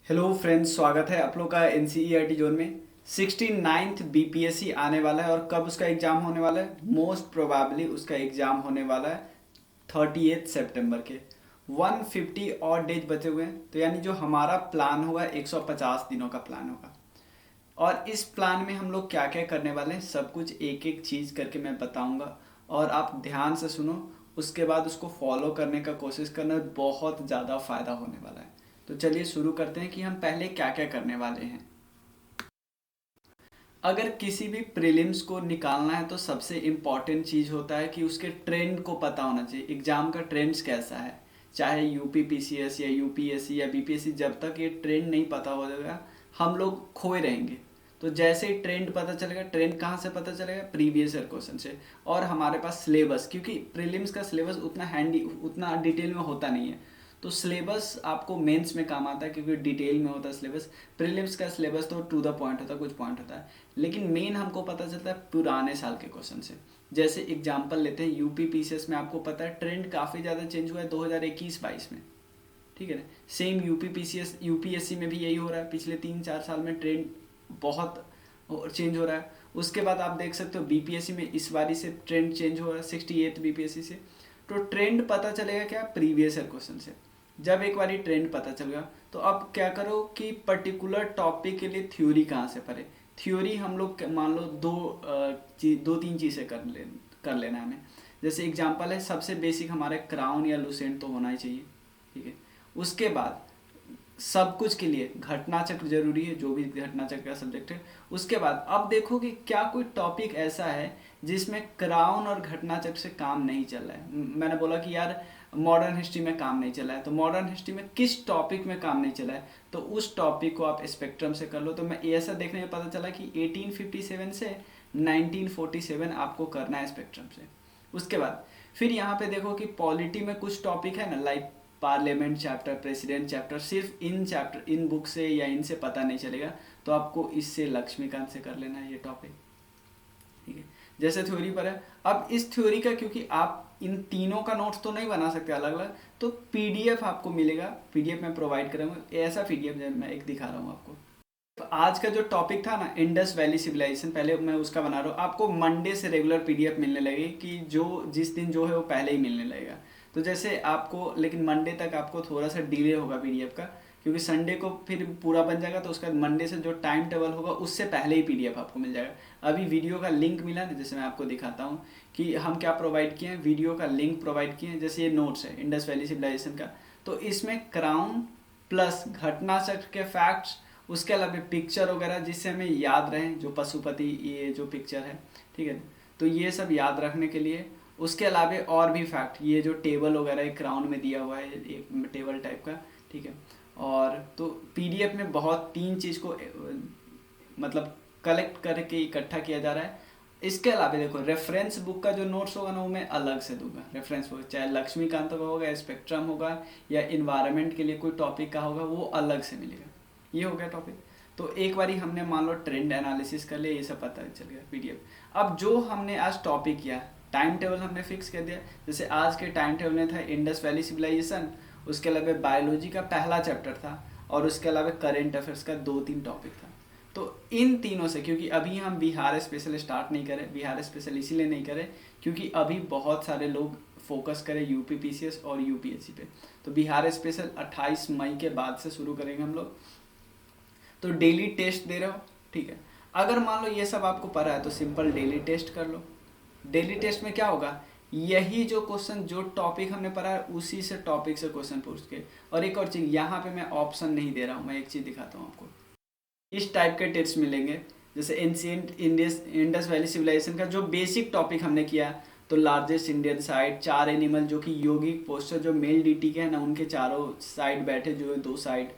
Hello friends, स्वागत है आप लोग का एनसीईआरटी जोन में। 69th बीपीएससी आने वाला है और कब उसका एग्ज़ाम होने वाला है? मोस्ट प्रोबेबली उसका एग्ज़ाम होने वाला है 30 सितंबर के। 150 और डेज बचे हुए हैं, तो यानी जो हमारा प्लान होगा 150 दिनों का प्लान होगा। और इस प्लान में हम लोग क्या क्या करने वाले हैं, सब कुछ एक एक चीज़ करके मैं बताऊंगा और आप ध्यान से सुनो। उसके बाद उसको फॉलो करने का कोशिश करना, बहुत ज़्यादा फ़ायदा होने वाला है। तो चलिए शुरू करते हैं कि हम पहले क्या क्या करने वाले हैं। अगर किसी भी प्रीलिम्स को निकालना है तो सबसे इम्पॉर्टेंट चीज़ होता है कि उसके ट्रेंड को पता होना चाहिए। एग्ज़ाम का ट्रेंड्स कैसा है, चाहे यूपी पीसीएस या यूपीएससी या बीपीएससी, जब तक ये ट्रेंड नहीं पता हो जाएगा हम लोग खोए रहेंगे। तो जैसे ही ट्रेंड पता चलेगा, ट्रेंड कहाँ से पता चलेगा? प्रीवियस ईयर क्वेश्चन से। और हमारे पास सिलेबस, क्योंकि प्रीलिम्स का सिलेबस उतना हैंडी, उतना डिटेल में होता नहीं है, तो सिलेबस आपको मेंस में काम आता है क्योंकि डिटेल में होता है सिलेबस। प्रीलिम्स का सिलेबस तो टू द पॉइंट होता है, कुछ पॉइंट होता है, लेकिन मेन हमको पता चलता है पुराने साल के क्वेश्चन से। जैसे एग्जांपल लेते हैं, यूपी पीसीएस में आपको पता है ट्रेंड काफ़ी ज़्यादा चेंज हुआ है 2021-22 में, ठीक है ना। सेम यूपी पीसीएस यूपीएससी में भी यही हो रहा है, पिछले 3-4 साल में ट्रेंड बहुत चेंज हो रहा है। उसके बाद आप देख सकते हो बीपीएससी में इस बारी से ट्रेंड चेंज हो रहा है 68 बीपीएससी से। तो ट्रेंड पता चलेगा क्या? प्रीवियस ईयर क्वेश्चन से। जब एक बारी ट्रेंड पता चल गया तो अब क्या करो कि पर्टिकुलर टॉपिक के लिए थ्योरी कहाँ से पढ़े। थ्योरी हम लोग मान लो दो तीन चीज़ें कर लेना है हमें। जैसे एग्जांपल है, सबसे बेसिक हमारे क्राउन या लुसेंट तो होना ही चाहिए, ठीक है। उसके बाद सब कुछ के लिए घटना चक्र जरूरी है, जो भी घटना चक्र का सब्जेक्ट है। उसके बाद अब देखो कि क्या कोई टॉपिक ऐसा है जिसमें क्राउन और घटना चक्र से काम नहीं चल रहा है। मैंने बोला कि यार मॉडर्न हिस्ट्री में काम नहीं चला है, तो मॉडर्न हिस्ट्री में किस टॉपिक में काम नहीं चला है, तो उस टॉपिक को आप स्पेक्ट्रम से कर लो। तो मैं ऐसा देखने में पता चला कि 1857 से 1947 आपको करना है स्पेक्ट्रम से। उसके बाद फिर यहाँ पे देखो कि पॉलिटी में कुछ टॉपिक है ना, like parliament chapter, president chapter, सिर्फ इन चैप्टर इन बुक से या इनसे पता नहीं चलेगा, तो आपको इससे लक्ष्मीकांत से कर लेना है ये टॉपिक, ठीक है। जैसे थ्योरी पर है, अब इस थ्योरी का, क्योंकि आप इन तीनों का नोट्स तो नहीं बना सकते अलग अलग, तो पीडीएफ आपको मिलेगा, पीडीएफ में प्रोवाइड करूँगा। ऐसा पीडीएफ मैं एक दिखा रहा हूँ आपको। तो आज का जो टॉपिक था ना, इंडस वैली सिविलाइजेशन, पहले मैं उसका बना रहा हूँ। आपको मंडे से रेगुलर पीडीएफ मिलने लगेगी, कि जो जिस दिन जो है वो पहले ही मिलने लगेगा। तो जैसे आपको, लेकिन मंडे तक आपको थोड़ा सा डिले होगा पीडीएफ का, क्योंकि संडे को फिर पूरा बन जाएगा, तो उसका मंडे से जो टाइम टेबल होगा उससे पहले ही पीडीएफ आपको मिल जाएगा। अभी वीडियो का लिंक मिला ना, जैसे मैं आपको दिखाता हूँ कि हम क्या प्रोवाइड किए हैं, वीडियो का लिंक प्रोवाइड किए हैं। जैसे ये नोट्स है इंडस वैली सिविलाइजेशन का, तो इसमें क्राउन प्लस घटना चक्र के फैक्ट्स, उसके अलावा पिक्चर वगैरह जिससे हमें याद रहे, जो पशुपति ये जो पिक्चर है, ठीक है, तो ये सब याद रखने के लिए। उसके अलावा और भी फैक्ट, ये जो टेबल वगैरह एक क्राउन में दिया हुआ है, एक टेबल टाइप का, ठीक है। और तो पीडीएफ में बहुत तीन चीज़ को मतलब कलेक्ट करके इकट्ठा किया जा रहा है। इसके अलावा देखो, रेफरेंस बुक का जो नोट्स होगा ना, वो मैं अलग से दूंगा। रेफरेंस बुक चाहे लक्ष्मीकांत का होगा, स्पेक्ट्रम होगा, या इन्वायरमेंट के लिए कोई टॉपिक का होगा, वो अलग से मिलेगा। ये हो गया टॉपिक। तो एक बारी हमने मान लो ट्रेंड एनालिसिस कर लिया, ये सब पता चल गया पीडीएफ। अब जो हमने आज टॉपिक किया, टाइम टेबल हमने फिक्स कर दिया। जैसे आज के टाइम टेबल में था इंडस वैली सिविलाइजेशन, उसके अलावा बायोलॉजी का पहला चैप्टर था, और उसके अलावा करेंट अफेयर्स का 2-3 टॉपिक था। तो इन तीनों से, क्योंकि अभी हम बिहार स्पेशल स्टार्ट नहीं करें, बिहार स्पेशल इसीलिए नहीं करें क्योंकि अभी बहुत सारे लोग फोकस करें यूपी पीसीएस और यूपीएससी पे। तो बिहार स्पेशल 28 मई के बाद से शुरू करेंगे हम लोग। तो डेली टेस्ट दे रहे हो, ठीक है। अगर मान लो ये सब आपको पता है तो सिंपल डेली टेस्ट कर लो। डेली टेस्ट में क्या होगा, यही जो क्वेश्चन, जो टॉपिक हमने पढ़ा है उसी से टॉपिक से क्वेश्चन पूछ के। और एक और चीज़, यहाँ पे मैं ऑप्शन नहीं दे रहा हूँ, मैं एक चीज़ दिखाता हूँ आपको। इस टाइप के टेस्ट मिलेंगे, जैसे एंशिएंट इंडस वैली सिविलाइजेशन का जो बेसिक टॉपिक हमने किया, तो लार्जेस्ट इंडियन साइड, 4 एनिमल जो कि योगिक पोस्चर, जो मेल डीटी के हैं ना, उनके चारों साइड बैठे, जो 2 साइड,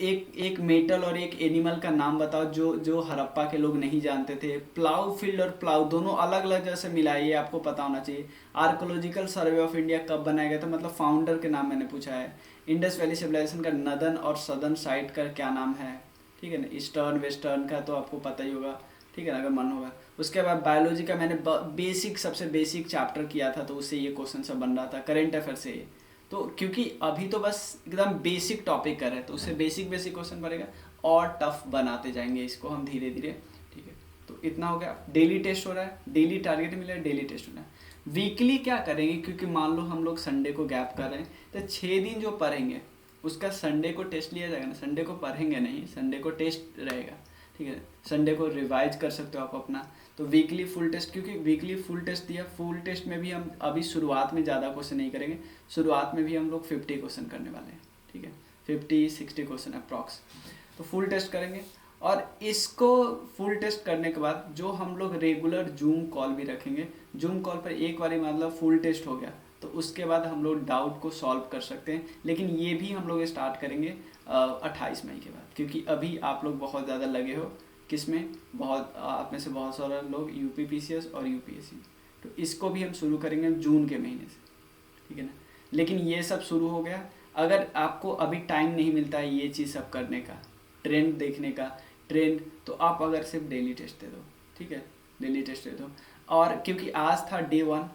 एक मेटल और एक एनिमल का नाम बताओ जो जो हड़प्पा के लोग नहीं जानते थे। प्लाउ फील्ड और प्लाउ दोनों अलग अलग जैसे मिला है, ये आपको पता होना चाहिए। आर्कोलॉजिकल सर्वे ऑफ इंडिया कब बनाया गया था, मतलब फाउंडर के नाम मैंने पूछा है। इंडस वैली सिविलाइजेशन का नदर्न और सदर्न साइड का क्या नाम है, ठीक है ना। ईस्टर्न वेस्टर्न का तो आपको पता ही होगा, ठीक है ना, अगर मन होगा। उसके बाद बायोलॉजी का मैंने बेसिक, सबसे बेसिक चैप्टर किया था, तो उससे ये क्वेश्चन सब बन रहा था, करेंट अफेयर से। तो क्योंकि अभी तो बस एकदम बेसिक टॉपिक कर रहे हैं, तो उससे बेसिक बेसिक क्वेश्चन पड़ेगा और टफ बनाते जाएंगे इसको हम धीरे धीरे। ठीक है, तो इतना हो गया। डेली टेस्ट हो रहा है, डेली टारगेट मिला है, डेली टेस्ट हो रहा है। वीकली क्या करेंगे, क्योंकि मान लो हम लोग संडे को गैप कर रहे हैं, तो 6 दिन जो पढ़ेंगे उसका संडे को टेस्ट लिया जाएगा ना। संडे को पढ़ेंगे नहीं, संडे को टेस्ट रहेगा। ठीक है, संडे को रिवाइज कर सकते हो आप अपना। तो वीकली फुल टेस्ट, क्योंकि वीकली फुल टेस्ट दिया, फुल टेस्ट में भी हम अभी शुरुआत में ज़्यादा क्वेश्चन नहीं करेंगे, शुरुआत में भी हम लोग 50 क्वेश्चन करने वाले हैं। ठीक है, 50-60 क्वेश्चन अप्रॉक्स, तो फुल टेस्ट करेंगे। और इसको फुल टेस्ट करने के बाद जो हम लोग रेगुलर जूम कॉल भी रखेंगे, जूम कॉल पर एक बारी मतलब फुल टेस्ट हो गया तो उसके बाद हम लोग डाउट को सॉल्व कर सकते हैं। लेकिन ये भी हम लोग स्टार्ट करेंगे 28 मई के बाद, क्योंकि अभी आप लोग बहुत ज़्यादा लगे हो किसमें, बहुत आप में से बहुत सारे लोग यूपी पीसीएस और यूपीएससी, तो इसको भी हम शुरू करेंगे जून के महीने से। ठीक है ना, लेकिन ये सब शुरू हो गया। अगर आपको अभी टाइम नहीं मिलता है ये चीज़ सब करने का, ट्रेंड देखने का, ट्रेंड, तो आप अगर सिर्फ डेली टेस्ट दे दो। ठीक है, डेली टेस्ट दे दो। और क्योंकि आज था डे 1,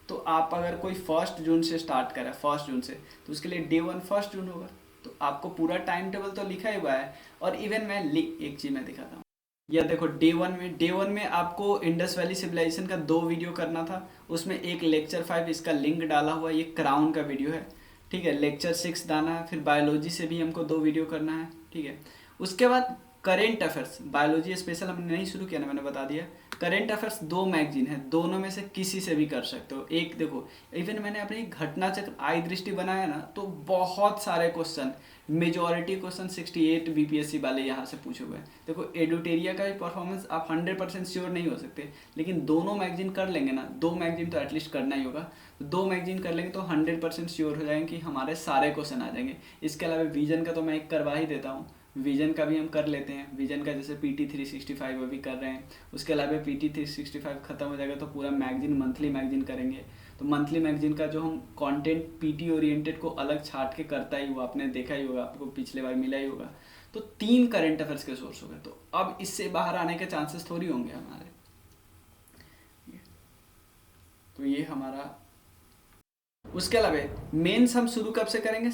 तो आप अगर कोई 1 जून से स्टार्ट करा, 1 जून से, तो उसके लिए डे 1 1 जून होगा। तो आपको पूरा टाइम टेबल तो लिखा ही हुआ है। और इवन मैं एक चीज़ मैं दिखाता हूँ, या देखो डे 1 में आपको इंडस वैली सिविलाइजेशन का 2 वीडियो करना था, उसमें एक लेक्चर 5 इसका लिंक डाला हुआ, ये क्राउन का वीडियो है। ठीक है, लेक्चर 6 डालना है, फिर बायोलॉजी से भी हमको 2 वीडियो करना है। ठीक है, उसके बाद करेंट अफेयर्स, बायोलॉजी स्पेशल हमने नहीं शुरू किया ना, मैंने बता दिया। करेंट अफेयर्स 2 मैगजीन है, दोनों में से किसी से भी कर सकते हो। एक देखो, इवन मैंने अपनी घटना चक्र आई दृष्टि बनाया ना, तो बहुत सारे क्वेश्चन, मेजॉरिटी क्वेश्चन 68 बीपीएससी वाले यहाँ से पूछे हुए हैं। देखो एडुटेरिया का भी परफॉर्मेंस आप 100% श्योर नहीं हो सकते, लेकिन दोनों मैगजीन कर लेंगे ना, 2 मैगजीन तो एटलीस्ट करना ही होगा। 2 मैगजीन कर लेंगे तो 100% श्योर हो जाएंगे कि हमारे सारे क्वेश्चन आ जाएंगे। इसके अलावा विजन का तो मैं एक करवा ही देता हूँ, विजन का भी हम कर लेते हैं। विजन का जैसे पीटी 365 अभी कर रहे हैं, उसके अलावा पीटी 365 खत्म हो जाएगा तो पूरा मैगजीन, मंथली मैगजीन करेंगे। तो मंथली मैगजीन का जो हम कंटेंट पीटी ओरिएंटेड को अलग छाट के करता ही हुआ, आपने देखा ही होगा, आपको पिछले बार मिला ही होगा। तो 3 करंट अफेयर्स के सोर्स हो गए, तो अब इससे बाहर आने के चांसेस थोड़ी होंगे हमारे। तो ये हमारा, उसके अलावा मेंस हम शुरू कब से करेंगे,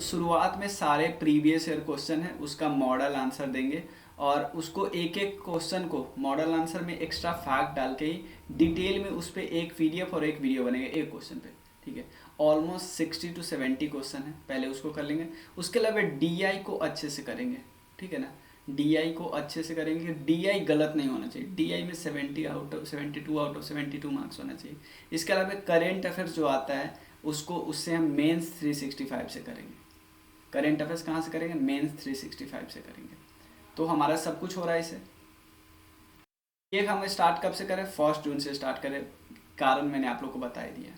शुरुआत में सारे प्रीवियस ईयर क्वेश्चन है उसका मॉडल आंसर देंगे, और उसको एक एक क्वेश्चन को मॉडल आंसर में एक्स्ट्रा फैक्ट डाल के ही डिटेल में उस पर एक पीडीएफ और एक वीडियो बनेगा एक क्वेश्चन पे। ठीक है, ऑलमोस्ट 60 to 70 क्वेश्चन है, पहले उसको कर लेंगे। उसके अलावा डीआई को अच्छे से करेंगे। ठीक है ना, डीआई को अच्छे से करेंगे, डीआई गलत नहीं होना चाहिए, डीआई में 72 आउट ऑफ 72 मार्क्स होना चाहिए। इसके अलावा करेंट अफेयर्स जो आता है उसको, उससे हम मेंस 365 से करेंगे। करेंट अफेयर्स कहाँ से करेंगे, मेंस 365 से करेंगे। तो हमारा सब कुछ हो रहा है इसे। ये हम स्टार्ट कब से करें, 1 जून से स्टार्ट करें, कारण मैंने आप लोग को बता दिया।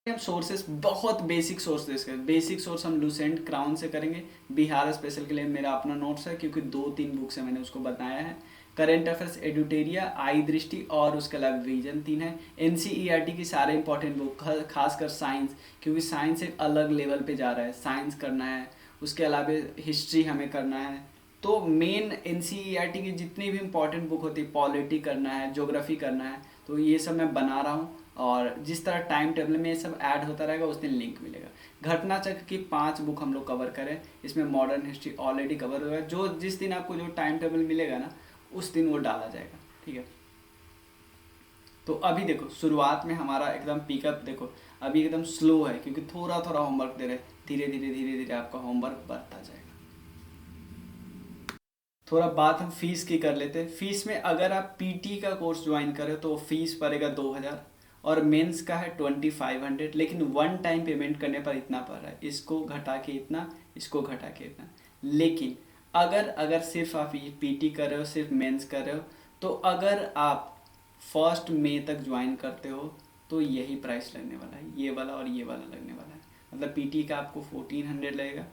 हम सोर्सेस बहुत बेसिक सोर्सेस करें, बेसिक सोर्स हम लूसेंट क्राउन से करेंगे। बिहार स्पेशल के लिए मेरा अपना नोट्स है, क्योंकि 2-3 बुक्स है मैंने उसको बताया है। करेंट अफेयर्स एडुटेरिया, आई दृष्टि और उसके अलावा विजन 3 है। एनसीईआरटी की सारे इंपॉर्टेंट बुक, खासकर साइंस, क्योंकि साइंस एक अलग लेवल पे जा रहा है, साइंस करना है। उसके अलावा हिस्ट्री हमें करना है। तो मेन एनसीईआरटी की जितनी भी इंपॉर्टेंट बुक होती है, पॉलिटी करना है, ज्योग्राफी करना है, तो ये सब मैं बना रहा हूँ। और जिस तरह टाइम टेबल में ये सब ऐड होता रहेगा उस दिन लिंक मिलेगा। घटना चक्र की 5 बुक हम लोग कवर करें, इसमें मॉडर्न हिस्ट्री ऑलरेडी कवर हुआ है। जो जिस दिन आपको जो टाइम टेबल मिलेगा ना, उस दिन वो डाला जाएगा। ठीक है, तो अभी देखो शुरुआत में हमारा एकदम पिकअप देखो अभी एकदम स्लो है, क्योंकि थोड़ा थोड़ा होमवर्क दे रहे हैं। धीरे धीरे आपका होमवर्क बढ़ता जाएगा। थोड़ा बात हम फीस की कर लेते हैं। फीस में अगर आप पीटी का कोर्स ज्वाइन करें तो फीस पड़ेगा 2000, और मेंस का है 2500, लेकिन 1 टाइम पेमेंट करने पर इतना पड़ रहा है। इसको घटा के इतना, इसको घटा के इतना। लेकिन अगर सिर्फ आप ये पीटी कर रहे हो, सिर्फ मेंस कर रहे हो, तो अगर आप 1 मई तक ज्वाइन करते हो तो यही प्राइस लगने वाला है, ये वाला और ये वाला लगने वाला है। मतलब पीटी का आपको 1400 लगेगा।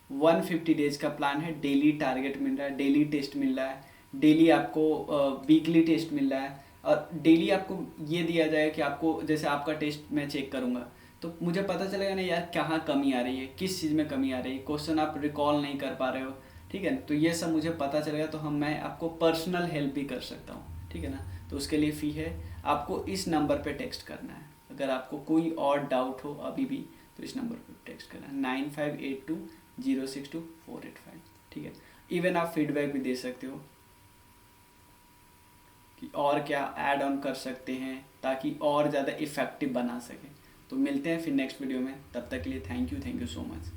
150 डेज का प्लान है, डेली टारगेट मिल रहा है, डेली टेस्ट मिल रहा है, डेली आपको वीकली टेस्ट मिल रहा है, और डेली आपको ये दिया जाए कि आपको, जैसे आपका टेस्ट मैं चेक करूँगा तो मुझे पता चलेगा ना यार कहाँ कमी आ रही है, किस चीज़ में कमी आ रही है, क्वेश्चन आप रिकॉल नहीं कर पा रहे हो। ठीक है ना, तो ये सब मुझे पता चलेगा, तो मैं आपको पर्सनल हेल्प भी कर सकता हूँ। ठीक है ना, तो उसके लिए फ़ी है। आपको इस नंबर पे टेक्स्ट करना है। अगर आपको कोई और डाउट हो अभी भी तो इस नंबर पर टेक्स्ट करना 9582062485। ठीक है। इवन आप फीडबैक भी दे सकते हो कि और क्या ऐड ऑन कर सकते हैं ताकि और ज़्यादा इफ़ेक्टिव बना सके। तो मिलते हैं फिर नेक्स्ट वीडियो में, तब तक के लिए थैंक यू सो मच।